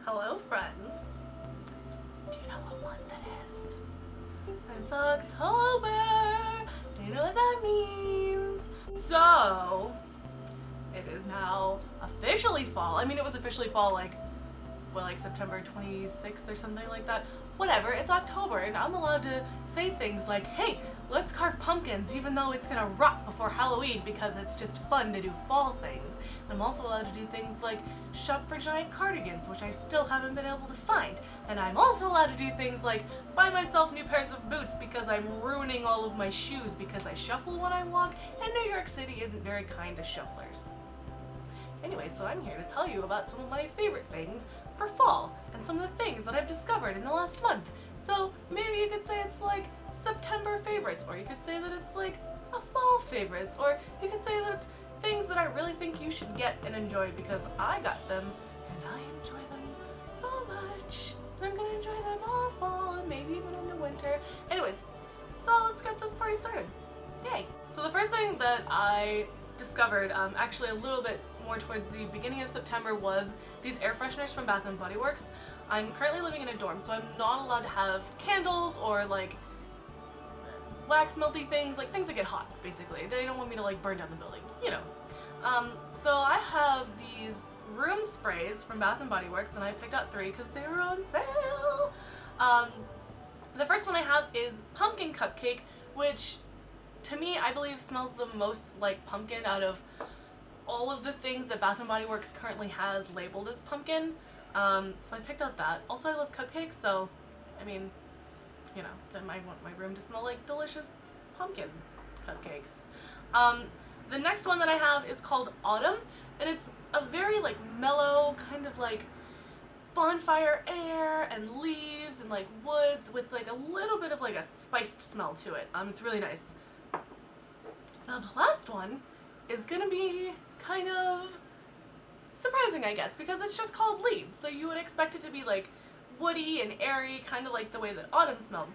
Hello, friends. Do you know what month it is? It's October. Do you know what that means? So, it is now officially fall. I mean, it was officially fall like September 26th or something like that. Whatever, it's October and I'm allowed to say things like, hey, let's carve pumpkins even though it's gonna rot before Halloween because it's just fun to do fall things. And I'm also allowed to do things like shop for giant cardigans, which I still haven't been able to find. And I'm also allowed to do things like buy myself new pairs of boots because I'm ruining all of my shoes because I shuffle when I walk, and New York City isn't very kind to shufflers. Anyway, so I'm here to tell you about some of my favorite things for fall and some of the things that I've discovered in the last month. So maybe you could say it's like September favorites, or you could say that it's like a fall favorites, or you could say that it's things that I really think you should get and enjoy because I got them and I enjoy them so much. And I'm gonna enjoy them all fall and maybe even into winter. Anyways, so let's get this party started. Yay! So the first thing that I discovered, actually a little bit more towards the beginning of September, was these air fresheners from Bath & Body Works. I'm currently living in a dorm, so I'm not allowed to have candles or like wax melty things, like things that get hot, basically. They don't want me to like burn down the building, you know. So I have these room sprays from Bath & Body Works, and I picked out 3 because they were on sale. The first one I have is Pumpkin Cupcake, which to me I believe smells the most like pumpkin out of all of the things that Bath & Body Works currently has labeled as pumpkin. So I picked out that. Also, I love cupcakes, so I mean, you know, then I want my room to smell like delicious pumpkin cupcakes. The next one that I have is called Autumn, and it's a very like mellow kind of like bonfire air and leaves and like woods with like a little bit of like a spiced smell to it. It's really nice. Now the last one is gonna be kind of surprising, I guess, because it's just called Leaves, so you would expect it to be like woody and airy, kind of like the way that autumn smelled.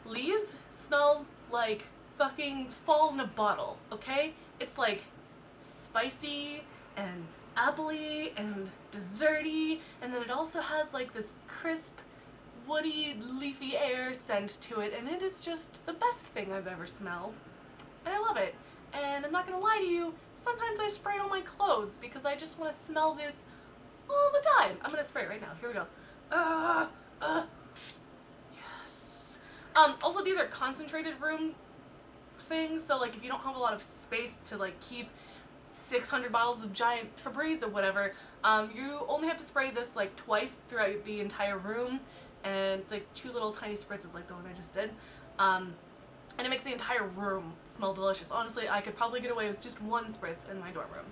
Leaves smells like fucking fall in a bottle, okay? It's like spicy and appley and desserty, and then it also has like this crisp, woody, leafy air scent to it, and it is just the best thing I've ever smelled. And I love it. And I'm not gonna lie to you, sometimes I spray it on my clothes because I just want to smell this all the time. I'm gonna spray it right now. Here we go. Yes. Also, these are concentrated room things, so like if you don't have a lot of space to like keep 600 bottles of giant Febreze or whatever, you only have to spray this like twice throughout the entire room, and like 2 little tiny spritzes like the one I just did. And it makes the entire room smell delicious. Honestly, I could probably get away with just 1 spritz in my dorm room.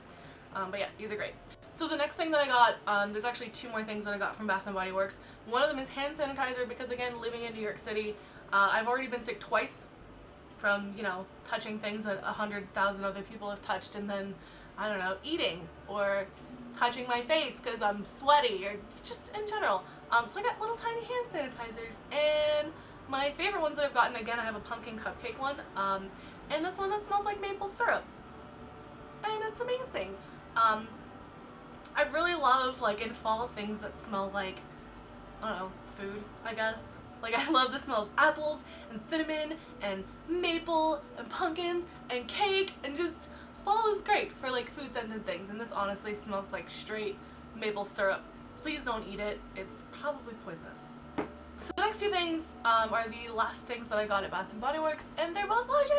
But yeah, these are great. So the next thing that I got, there's actually 2 more things that I got from Bath & Body Works. One of them is hand sanitizer because, again, living in New York City, I've already been sick twice from, you know, touching things that 100,000 other people have touched, and then, I don't know, eating or touching my face because I'm sweaty, or just in general. So I got little tiny hand sanitizers, and my favorite ones that I've gotten, again, I have a pumpkin cupcake one, and this one that smells like maple syrup, and it's amazing. I really love, like, in fall, things that smell like, I don't know, food, I guess. Like, I love the smell of apples and cinnamon and maple and pumpkins and cake, and just fall is great for like food scented things, and this honestly smells like straight maple syrup. Please don't eat it, it's probably poisonous. So the next 2 things are the last things that I got at Bath & Body Works, and they're both lotion!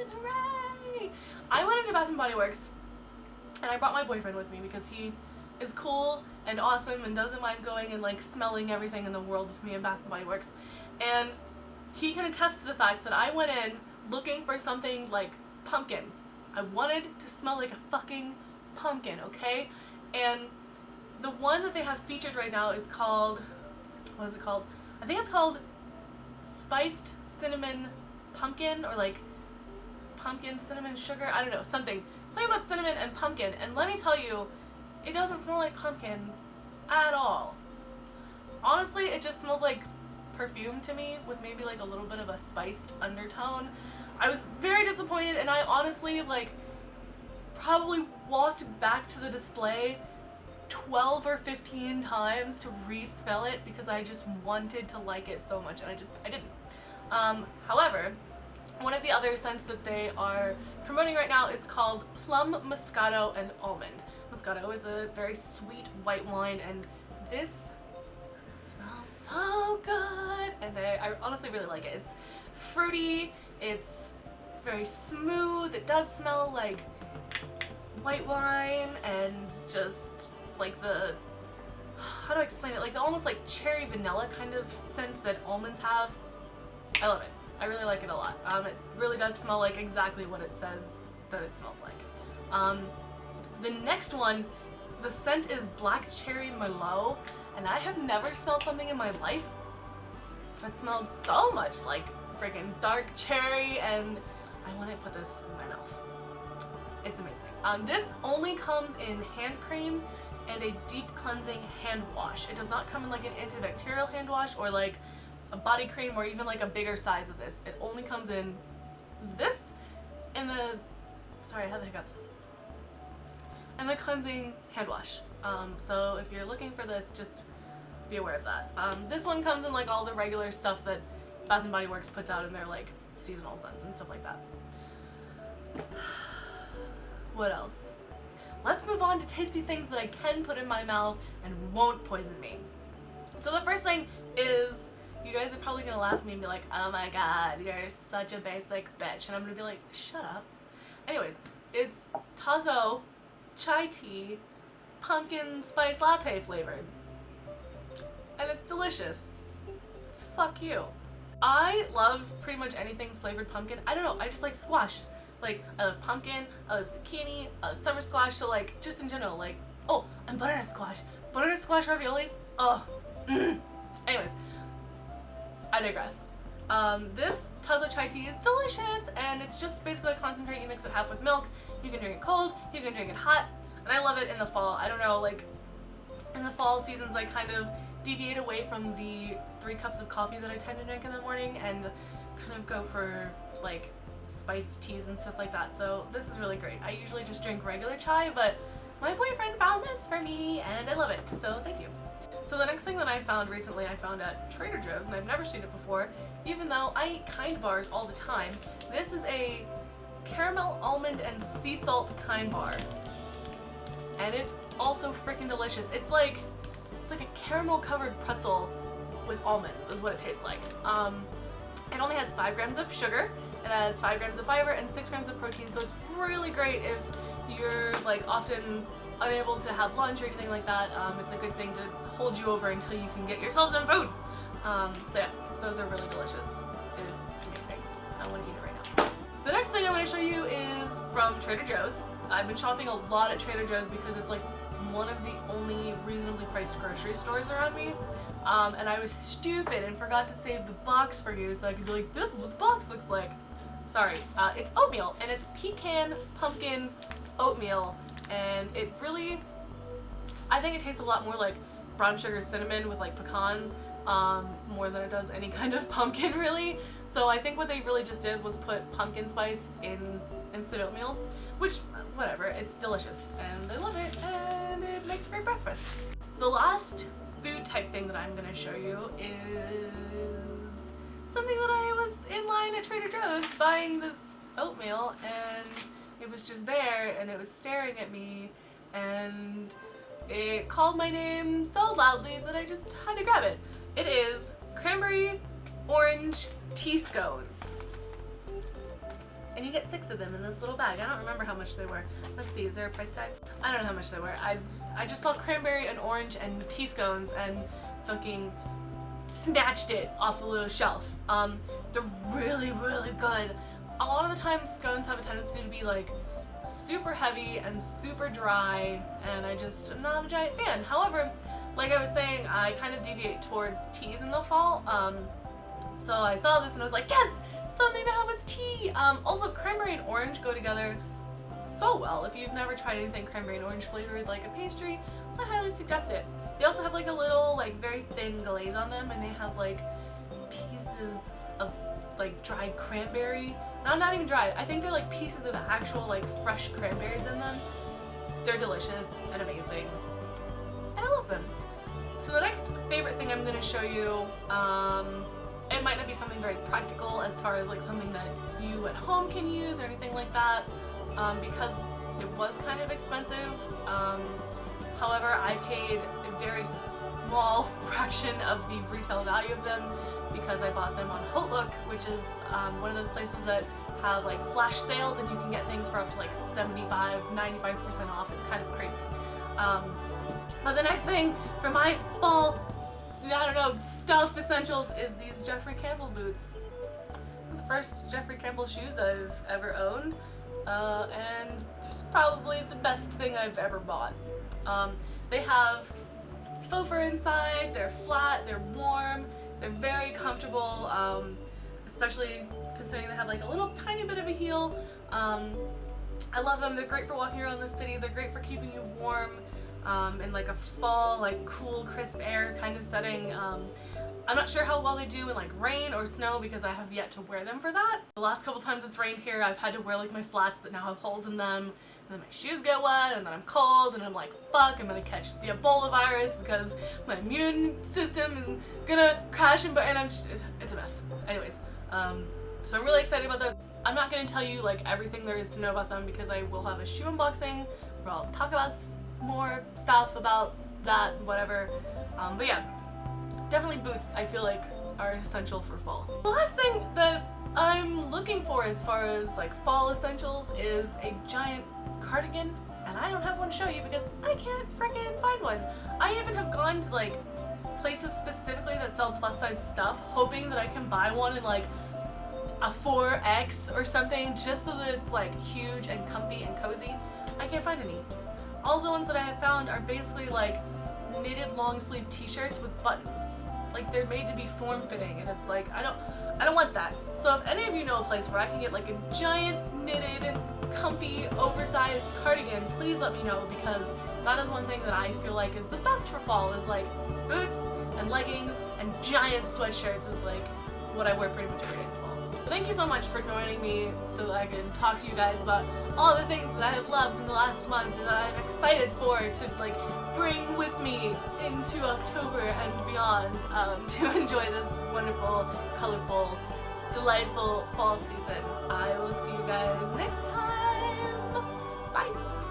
Hooray! I went into Bath & Body Works and I brought my boyfriend with me because he is cool and awesome and doesn't mind going and like smelling everything in the world with me in Bath & Body Works. And he can attest to the fact that I went in looking for something like pumpkin. I wanted to smell like a fucking pumpkin, okay? And the one that they have featured right now is called, what is it called? I think it's called Spiced Cinnamon Pumpkin, or like pumpkin cinnamon sugar, I don't know, something. Something about cinnamon and pumpkin, and let me tell you, it doesn't smell like pumpkin at all. Honestly, it just smells like perfume to me with maybe like a little bit of a spiced undertone. I was very disappointed, and I honestly like probably walked back to the display 12 or 15 times to re-smell it because I just wanted to like it so much, and I didn't. However, one of the other scents that they are promoting right now is called Plum Moscato and Almond. Moscato is a very sweet white wine, and this smells so good, and I honestly really like it. It's fruity, it's very smooth, it does smell like white wine, and just like the, how do I explain it, like the almost like cherry vanilla kind of scent that almonds have. I love it. I really like it a lot. It really does smell like exactly what it says that it smells like. The next one, the scent is Black Cherry Merlot, and I have never smelled something in my life that smelled so much like freaking dark cherry, and I want to put this in my mouth. It's amazing. This only comes in hand cream and a deep cleansing hand wash. It does not come in like an antibacterial hand wash or like a body cream or even like a bigger size of this. It only comes in this and the, sorry, I had the hiccups, and the cleansing hand wash. So if you're looking for this, just be aware of that. This one comes in like all the regular stuff that Bath & Body Works puts out in their like seasonal scents and stuff like that. What else? Let's move on to tasty things that I can put in my mouth and won't poison me. So the first thing is, you guys are probably gonna laugh at me and be like, oh my god, you're such a basic bitch. And I'm gonna be like, shut up. Anyways, it's Tazo chai tea pumpkin spice latte flavored. And it's delicious. Fuck you. I love pretty much anything flavored pumpkin. I don't know, I just like squash. Like, I love pumpkin, I love zucchini, I love summer squash, so like, just in general, like, oh, and butternut squash. Butternut squash raviolis, oh, Anyways, I digress. This Tazo chai tea is delicious, and it's just basically a concentrate. You mix it half with milk. You can drink it cold, you can drink it hot, and I love it in the fall. I don't know, like, in the fall seasons I kind of deviate away from the 3 cups of coffee that I tend to drink in the morning and kind of go for like spiced teas and stuff like that. So this is really great. I usually just drink regular chai, but my boyfriend found this for me and I love it, so thank you. So the next thing that I found recently, I found at Trader Joe's, and I've never seen it before, even though I eat Kind bars all the time. This is a caramel almond and sea salt Kind bar, and it's also freaking delicious. It's like a caramel covered pretzel with almonds is what it tastes like. It only has 5 grams of sugar, it has 5 grams of fiber and 6 grams of protein, so it's really great if you're like often unable to have lunch or anything like that. It's a good thing to hold you over until you can get yourself some food. So yeah, those are really delicious. It's amazing. I want to eat it right now. The next thing I want to show you is from Trader Joe's. I've been shopping a lot at Trader Joe's because it's like one of the only reasonably priced grocery stores around me. And I was stupid and forgot to save the box for you so I could be like, this is what the box looks like. Sorry, it's oatmeal, and it's pecan pumpkin oatmeal, and it really, I think it tastes a lot more like brown sugar cinnamon with like pecans, more than it does any kind of pumpkin really. So I think what they really just did was put pumpkin spice in instant oatmeal, which, whatever, it's delicious and I love it and it makes a great breakfast. The last food type thing that I'm going to show you is something that I was in line at Trader Joe's buying this oatmeal, and it was just there and it was staring at me and it called my name so loudly that I just had to grab it. It is cranberry orange tea scones. And you get 6 of them in this little bag. I don't remember how much they were. Let's see, is there a price tag? I don't know how much they were. I just saw cranberry and orange and tea scones and fucking snatched it off the little shelf. They're really, really good. A lot of the time scones have a tendency to be like super heavy and super dry, and I just am not a giant fan. However, like I was saying, I kind of deviate towards teas in the fall. So I saw this and I was like, yes! Something to have with tea! Also, cranberry and orange go together so well. If you've never tried anything cranberry and orange flavored like a pastry, I highly suggest it. They also have like a little like very thin glaze on them, and they have like pieces of like dried cranberry. No, not even dried. I think they're like pieces of actual like fresh cranberries in them. They're delicious and amazing. thing I'm going to show you, it might not be something very practical as far as like something that you at home can use or anything like that, because it was kind of expensive. However, I paid a very small fraction of the retail value of them because I bought them on Outlook, which is one of those places that have like flash sales and you can get things for up to like 75–95% off. It's kind of crazy. But the next thing for my fall, I don't know, stuff essentials is these Jeffrey Campbell boots. The first Jeffrey Campbell shoes I've ever owned, and probably the best thing I've ever bought. They have faux fur inside, they're flat, they're warm, they're very comfortable, especially considering they have like a little tiny bit of a heel. I love them. They're great for walking around the city. They're great for keeping you warm in like a fall, like cool, crisp air kind of setting. I'm not sure how well they do in like rain or snow because I have yet to wear them for that. The last couple times it's rained here, I've had to wear like my flats that now have holes in them, and then my shoes get wet, and then I'm cold, and I'm like, fuck, I'm gonna catch the Ebola virus because my immune system is gonna crash and burn, and it's a mess. Anyways, so I'm really excited about those. I'm not gonna tell you like everything there is to know about them because I will have a shoe unboxing where I'll talk about more stuff about that, whatever. But yeah. Definitely boots, I feel like, are essential for fall. The last thing that I'm looking for as far as like fall essentials is a giant cardigan, and I don't have one to show you because I can't freaking find one. I even have gone to like places specifically that sell plus size stuff hoping that I can buy one in like a 4X or something just so that it's like huge and comfy and cozy. I can't find any. All the ones that I have found are basically like knitted long sleeve t-shirts with buttons. Like they're made to be form fitting, and it's like I don't want that. So if any of you know a place where I can get like a giant knitted, comfy, oversized cardigan, please let me know, because that is one thing that I feel like is the best for fall, is like boots and leggings and giant sweatshirts is like what I wear pretty much every day in the fall. So thank you so much for joining me so that I can talk to you guys about all the things that I have loved in the last month and that I'm excited for to like bring with me into October and beyond, to enjoy this wonderful, colorful, delightful fall season. I will see you guys next time. Bye!